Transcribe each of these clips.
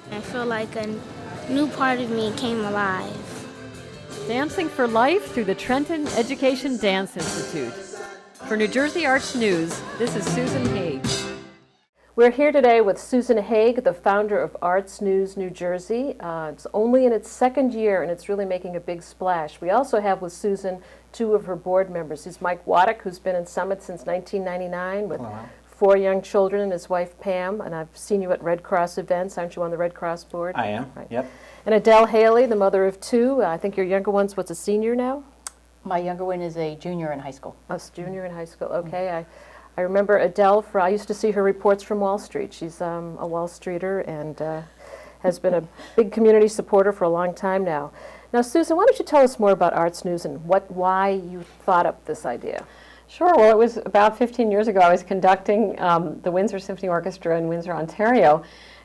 I feel like a new part of me came alive. Dancing for Life through the Trenton Education Dance Institute. For New Jersey Arts News, this is Susan Haig. We're here today with Susan Haig, the founder of Arts News New Jersey. It's only in its second year, and it's really making a big splash. We also have with Susan two of her board members. He's Mike Waddick, who's been in Summit since 1999 with 4 young children, and his wife Pam. And I've seen you at Red Cross events. Aren't you on the Red Cross board? I am, right. Yep. And Adele Haley, the mother of 2. I think your younger one's what's a senior now? My younger one is a junior in high school. A junior in high school, okay. I remember Adele, I used to see her reports from Wall Street. She's a Wall Streeter and has been a big community supporter for a long time now. Now, Susan, why don't you tell us more about Arts News and why you thought up this idea? Sure. Well, it was about 15 years ago. I was conducting the Windsor Symphony Orchestra in Windsor, Ontario,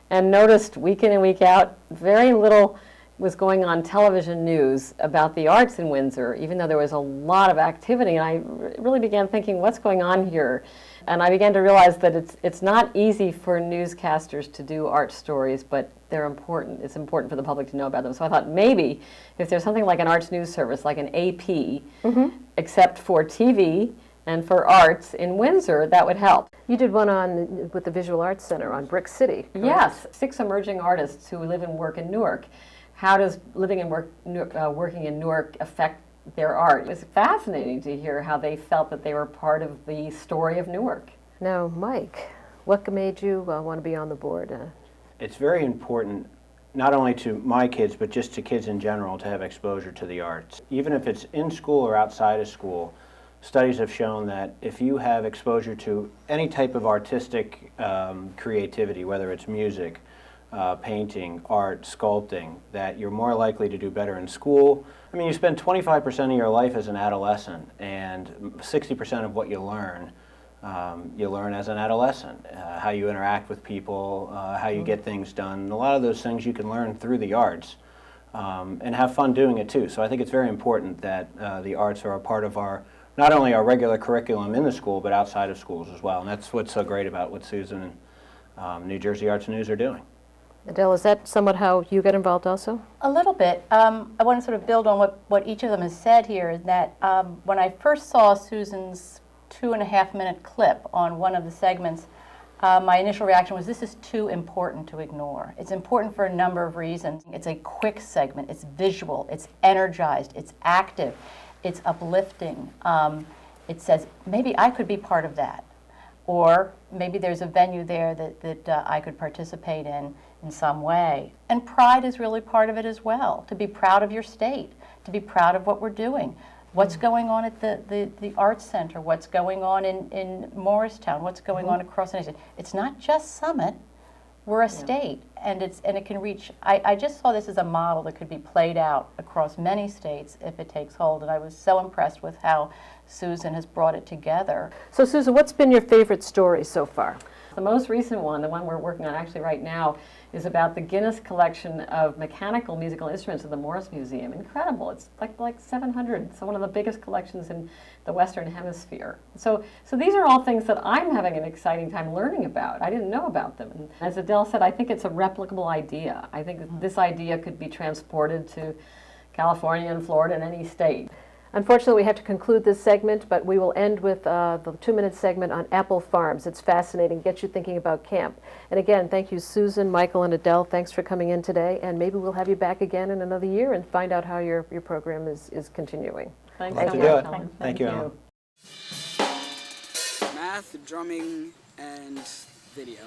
and noticed week in and week out very little was going on television news about the arts in Windsor, even though there was a lot of activity. And I really began thinking, what's going on here? And I began to realize that it's not easy for newscasters to do art stories, but they're important. It's important for the public to know about them. So I thought maybe if there's something like an arts news service, like an AP, except for TV and for arts in Windsor, that would help. You did one with the Visual Arts Center on Brick City, correct? Yes, 6 emerging artists who live and work in Newark. How does living and working in Newark affect their art? It was fascinating to hear how they felt that they were part of the story of Newark. Now, Mike, what made you want to be on the board? It's very important, not only to my kids, but just to kids in general, to have exposure to the arts. Even if it's in school or outside of school, studies have shown that if you have exposure to any type of artistic creativity, whether it's music, painting, art, sculpting, that you're more likely to do better in school. I mean, you spend 25% of your life as an adolescent, and 60% of what you learn as an adolescent. How you interact with people, how you get things done. A lot of those things you can learn through the arts, and have fun doing it too. So I think it's very important that the arts are a part of not only our regular curriculum in the school, but outside of schools as well. And that's what's so great about what Susan and New Jersey Arts News are doing. Adele, is that somewhat how you get involved also? A little bit. I want to sort of build on what each of them has said here, is that when I first saw Susan's 2.5-minute clip on one of the segments, my initial reaction was, this is too important to ignore. It's important for a number of reasons. It's a quick segment, it's visual, it's energized, it's active, it's uplifting. It says, maybe I could be part of that. Or maybe there's a venue there that I could participate in some way. And pride is really part of it as well, to be proud of your state, to be proud of what we're doing. What's going on at the Arts Center, what's going on in Morristown, what's going on across the nation. It's not just Summit, we're a state, and it can reach. I just saw this as a model that could be played out across many states if it takes hold, and I was so impressed with how Susan has brought it together. So Susan, what's been your favorite story so far? The most recent one, the one we're working on actually right now, is about the Guinness collection of mechanical musical instruments at the Morris Museum. Incredible. It's like 700. It's one of the biggest collections in the Western Hemisphere. So these are all things that I'm having an exciting time learning about. I didn't know about them. And as Adele said, I think it's a replicable idea. I think that this idea could be transported to California and Florida and any state. Unfortunately, we have to conclude this segment, but we will end with the 2-minute segment on apple farms. It's fascinating, gets you thinking about camp. And again, thank you, Susan, Michael, and Adele. Thanks for coming in today, and maybe we'll have you back again in another year and find out how your program is continuing. Thanks Love so to much, do it. Ellen. Thank you, Ellen. Math, drumming, and video.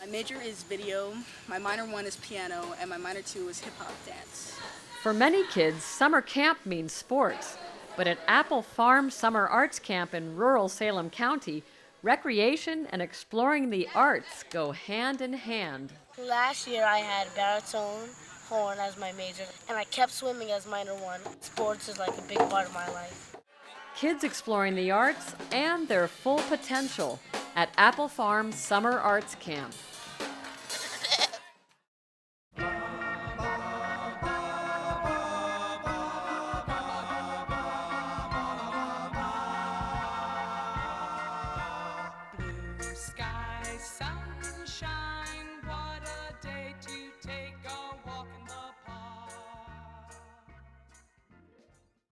My major is video, my minor 1 is piano, and my minor 2 is hip-hop dance. For many kids, summer camp means sports. But at Apple Farm Summer Arts Camp in rural Salem County, recreation and exploring the arts go hand in hand. Last year I had baritone, horn as my major, and I kept swimming as minor 1. Sports is like a big part of my life. Kids exploring the arts and their full potential at Apple Farm Summer Arts Camp. Blue sky, sunshine.